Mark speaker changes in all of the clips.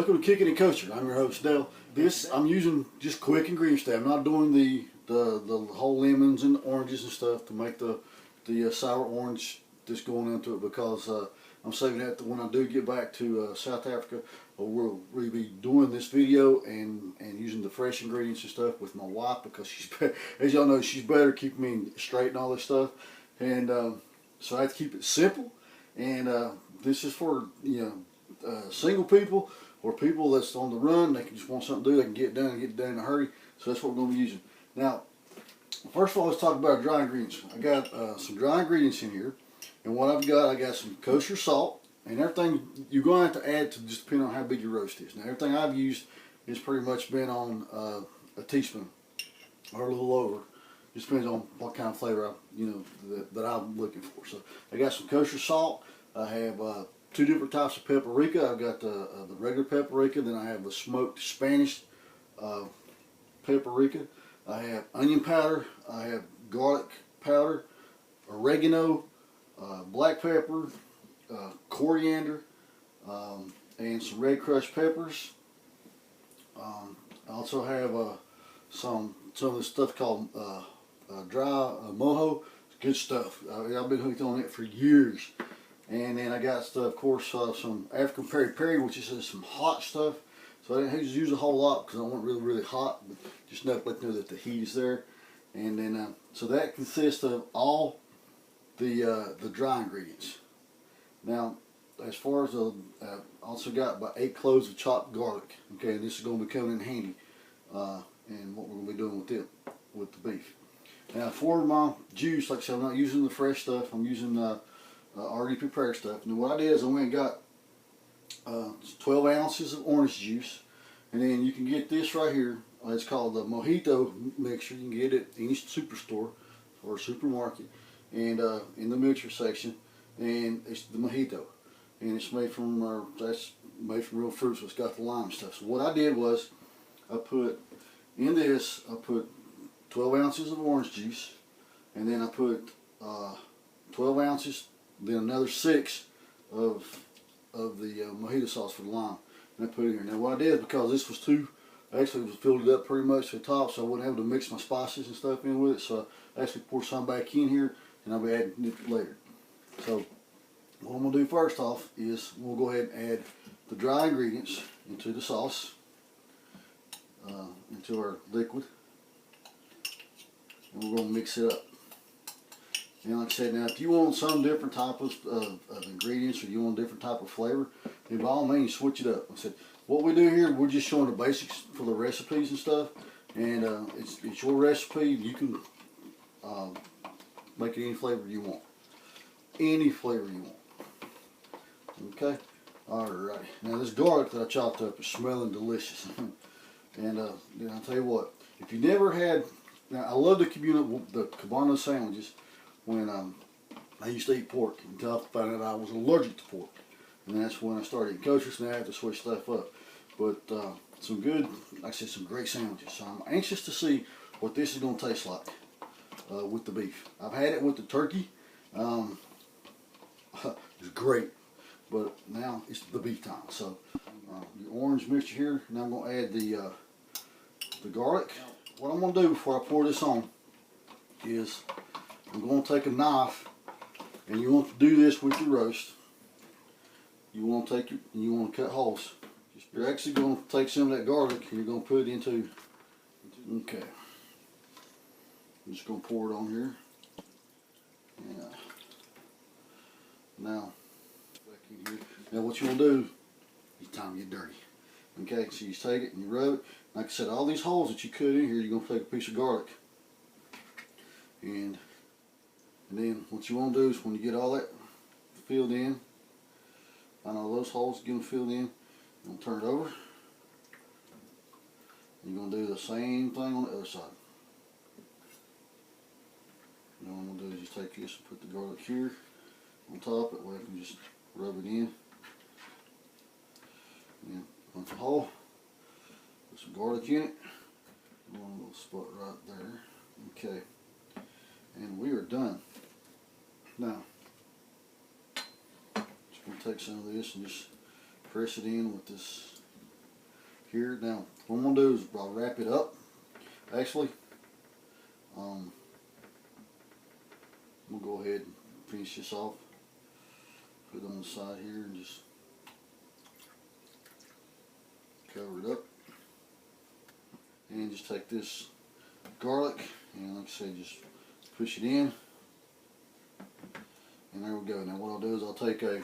Speaker 1: Welcome to Kicking and Kosher. I'm your host Dill. I'm using just quick ingredients today. I'm not doing the whole lemons and oranges and stuff to make the sour orange just going into it, because I'm saving that when I do get back to South Africa. We'll really be doing this video and using the fresh ingredients and stuff with my wife, because she's, as y'all know, she's better keeping me straight and all this stuff. And so I have to keep it simple. And this is for single people or people that's on the run. They can just want something to do. They can get it done in a hurry. So that's what we're going to be using. Now, first of all, let's talk about our dry ingredients. I got some dry ingredients in here, and what I got some kosher salt, and everything you're going to have to add to just depend on how big your roast is. Now, everything I've used has pretty much been on a teaspoon or a little over. Just depends on what kind of flavor that I'm looking for. So I got some kosher salt. I have two different types of paprika. I've got the regular paprika, then I have the smoked Spanish paprika. I have onion powder. I have garlic powder, oregano, black pepper, coriander, and some red crushed peppers. I also have some of this stuff called dry Mojo. It's good stuff. I've been hooked on it for years. And then I got, of course, some African peri-peri, which is some hot stuff. So I didn't use a whole lot because I want really hot, but just enough to let you know that the heat is there. And then, so that consists of all the dry ingredients. Now, as far as also got about 8 cloves of chopped garlic. Okay, and this is going to be coming in handy, and what we're going to be doing with the beef. Now, for my juice, like I said, I'm not using the fresh stuff. I'm using already prepared stuff. And what I did is I went and got 12 ounces of orange juice, and then you can get this right here. It's called the Mojito mixture. You can get it at any superstore or supermarket, and in the mixture section. And it's the Mojito, and it's made from real fruit, so it's got the lime stuff. So what I did was I put 12 ounces of orange juice, and then I put 12 ounces, then another 6 of the Mojito sauce for the lime, and I put it here. Now what I did is, because this was actually was filled it up pretty much to the top, so I wasn't able to mix my spices and stuff in with it, so I actually poured some back in here, and I'll be adding it later. So what I'm going to do first off is we'll go ahead and add the dry ingredients into the sauce, into our liquid, and we're going to mix it up. And like I said, now if you want some different type of ingredients, or you want a different type of flavor, then by all means switch it up. Like I said, what we do here, we're just showing the basics for the recipes and stuff, and it's your recipe. You can make it any flavor you want. Any flavor you want. Okay? Alright. Now this garlic that I chopped up is smelling delicious. And then I'll tell you what, if you never had, now I love the Cubano sandwiches when I used to eat pork until I found out I was allergic to pork. And that's when I started eating kosher, so now I have to switch stuff up. But some good, like I said, some great sandwiches. So I'm anxious to see what this is going to taste like with the beef. I've had it with the turkey. It's great, but now it's the beef time. So the orange mixture here. Now I'm going to add the garlic. What I'm going to do before I pour this on is I'm going to take a knife, and you want to do this with your roast. You want to cut holes. You're actually going to take some of that garlic and you're going to put it into. Okay. I'm just going to pour it on here. Yeah. Now what you want to do is time to get dirty. Okay, so you take it and you rub it. Like I said, all these holes that you cut in here, you're going to take a piece of garlic. And then what you want to do is when you get all that filled in, find all those holes, get them filled in, you're going to turn it over. You're going to do the same thing on the other side. Now what I'm going to do is just take this and put the garlic here on top. That way I can just rub it in. And punch a hole, put some garlic in it. One little spot right there. Okay. And we are done. Now, just going to take some of this and just press it in with this here. Now, what I'm going to do is I'll wrap it up. Actually, we'll go ahead and finish this off. Put it on the side here and just cover it up. And just take this garlic and, like I said, just push it in. And there we go. Now what I'll do is I'll take a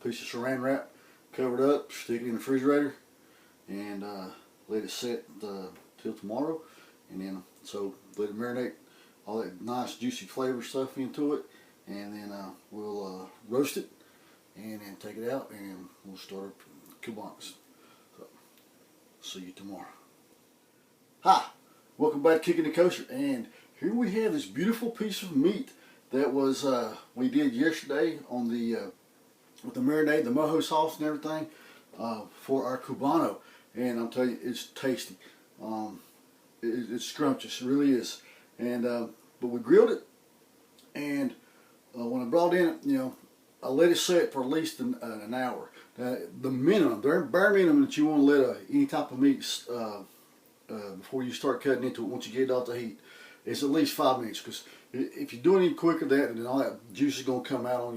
Speaker 1: piece of saran wrap, cover it up, stick it in the refrigerator, and let it set till tomorrow. And then so let it marinate all that nice juicy flavor stuff into it, and then we'll roast it and then take it out and we'll start our Cubanos. So see you tomorrow. Hi, welcome back to Kicking the Kosher, and here we have this beautiful piece of meat that was we did yesterday on the with the marinade, the Mojo sauce and everything for our Cubano, and I'm telling you, it's tasty. It's scrumptious, it really is. And but we grilled it, and when I brought in it, I let it set for at least an hour. The minimum, the bare minimum that you want to let any type of meat before you start cutting into it, once you get it off the heat, it's at least 5 minutes. Because if you do it any quicker than that, then all that juice is going to come out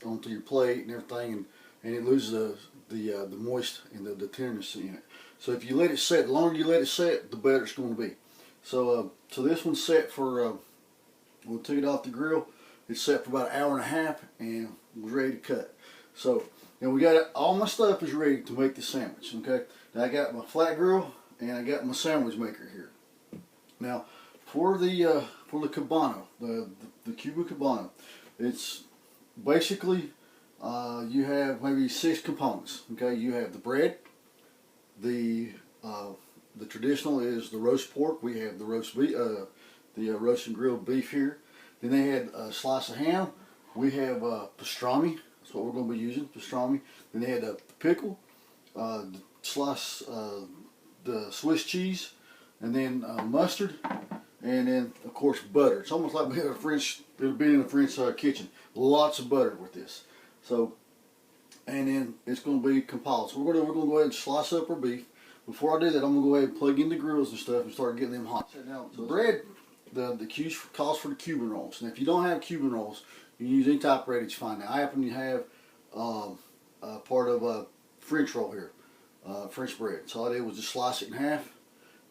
Speaker 1: onto your plate and everything, and it loses the moist and the tenderness in it. So if you let it set, the longer you let it set, the better it's going to be. So so this one's set for, we took it off the grill. It's set for about an hour and a half and was ready to cut. So now we got it, all my stuff is ready to make the sandwich. Okay, now I got my flat grill and I got my sandwich maker here. Now for the Cubano, the Cuban Cubano, it's basically you have maybe 6 components. Okay, you have the bread, the traditional is the roast pork. We have the roast beef, the roast and grilled beef here. Then they had a slice of ham. We have pastrami. That's what we're going to be using, pastrami. Then they had the pickle, the slice, the Swiss cheese, and then mustard, and then of course butter. It's almost like being in a French kitchen. Lots of butter with this. So, and then it's going to be compiled. So we're going to go ahead and slice up our beef. Before I do that, I'm going to go ahead and plug in the grills and stuff and start getting them hot. Now, the bread, the calls for the Cuban rolls. And if you don't have Cuban rolls, you can use any type of bread that you find. Now, I happen to have part of a French roll here, French bread. So all I did was just slice it in half,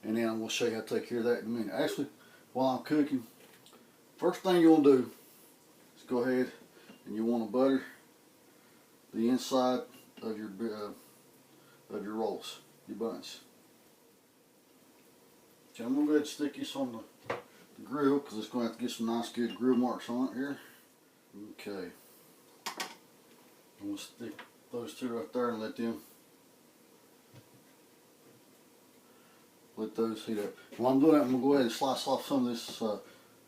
Speaker 1: and then I'm going to show you how to take care of that in a minute. Actually, while I'm cooking, first thing you want to do is go ahead and you want to butter the inside of your rolls, your buns. Okay, I'm going to go ahead and stick this on the grill because it's going to have to get some nice good grill marks on it here. Okay. I'm going to stick those two right there and let those heat up. While I'm doing that, I'm going to go ahead and slice off some of this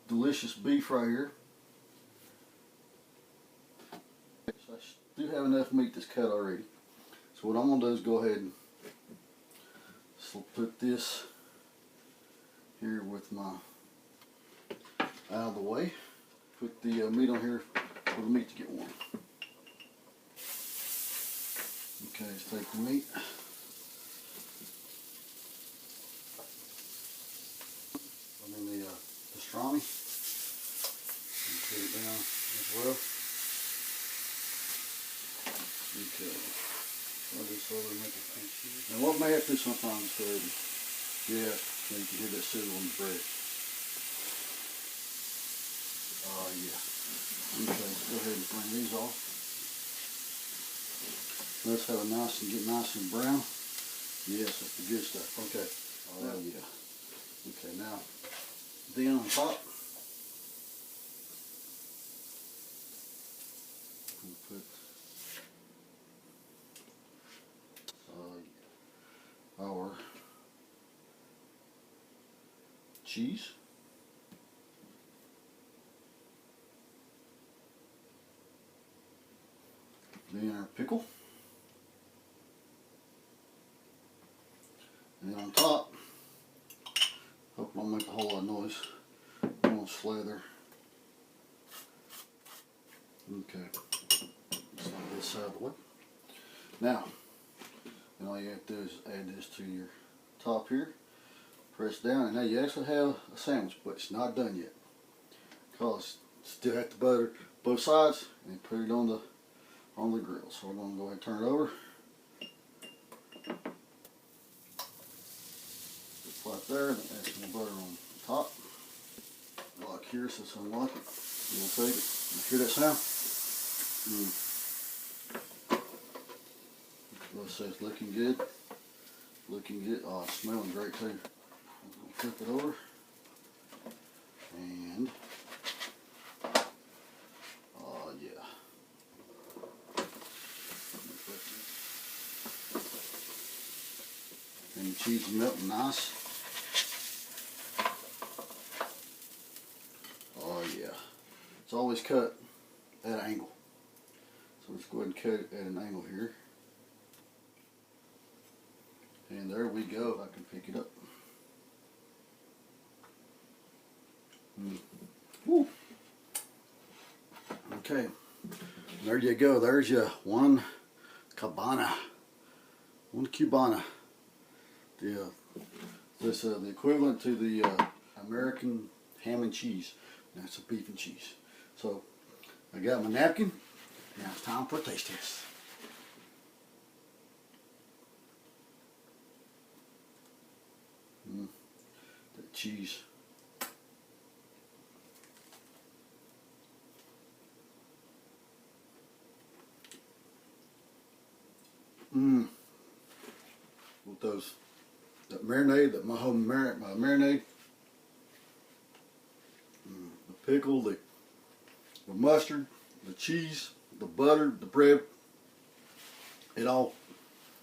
Speaker 1: delicious beef right here. So I do have enough meat that's cut already. So what I'm going to do is go ahead and put this here with my out of the way. Put the meat on here for the meat to get warm. Okay, let's take the meat. I mean the pastrami. And put it down as well. Okay. I'll just slowly make a piece. Now what may have to sometimes is go ahead and, yeah, so you can hear that sizzle on the bread. Oh yeah. Okay, let's go ahead and bring these off. Let's have a nice and get nice and brown. Yes, that's the good stuff. Okay. Oh yeah. Okay, now then on top we'll put our cheese. Then our pickle. And then on top, hope I don't make a whole lot of noise. I'm going to slather. Okay. Slide this out of the way. Now, And all you have to do is add this to your top here. Press down, and now you actually have a sandwich, but it's not done yet. Because still have to butter both sides and put it on the grill. So we're going to go ahead and turn it over. Just like there, and add some butter on top. Lock here, so it's unlock it. We'll take it. You hear that sound? Let's say it's looking good. Looking good. Oh, it's smelling great too. I'm going to flip it over. And oh yeah. And the cheese is melting nice. Oh yeah. It's always cut at an angle. So let's go ahead and cut it at an angle here. And there we go, if I can pick it up. Woo. Okay, there you go. There's your one Cubana. One Cubana. This the equivalent to the American ham and cheese. That's a beef and cheese. So I got my napkin. Now it's time for a taste test. The cheese. With that marinade, that Mojo marinade, the pickle, the mustard, the cheese, the butter, the bread, it all,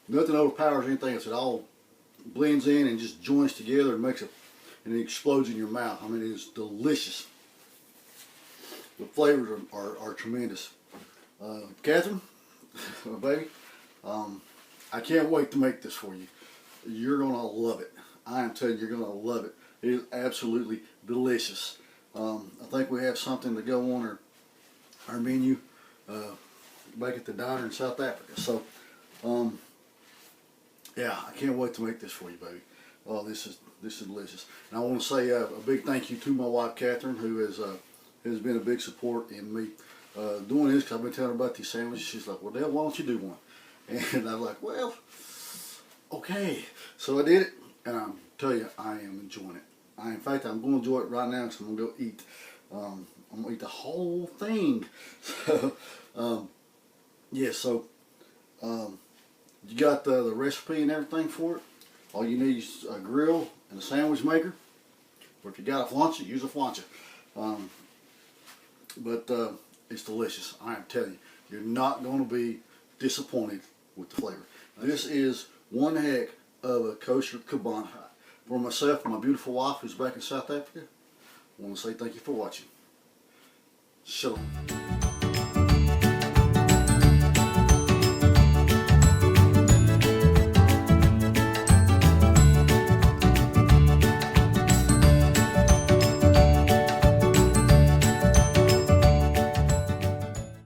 Speaker 1: nothing overpowers anything else. It all blends in and just joins together and makes it, and it explodes in your mouth. I mean, it is delicious. The flavors are tremendous. Catherine, baby, I can't wait to make this for you. You're gonna love it. I am telling you, you're gonna love it. It is absolutely delicious. I think we have something to go on our menu back at the diner in South Africa. So, yeah, I can't wait to make this for you, baby. Oh, this is delicious. And I want to say a big thank you to my wife, Catherine, who has been a big support in me doing this, because I've been telling her about these sandwiches. She's like, well, Dale, why don't you do one? And I'm like, well, okay. So I did it, and I'm telling you, I am enjoying it. In fact, I'm going to enjoy it right now, because I'm going to go eat. I'm going to eat the whole thing. So, yeah, so you got the recipe and everything for it. All you need is a grill and a sandwich maker. Or if you got a flancha, use a flancha. But it's delicious. I am telling you, you're not going to be disappointed with the flavor. This is one heck of a kosher Cubano. For myself and my beautiful wife who's back in South Africa, I want to say thank you for watching. Shalom.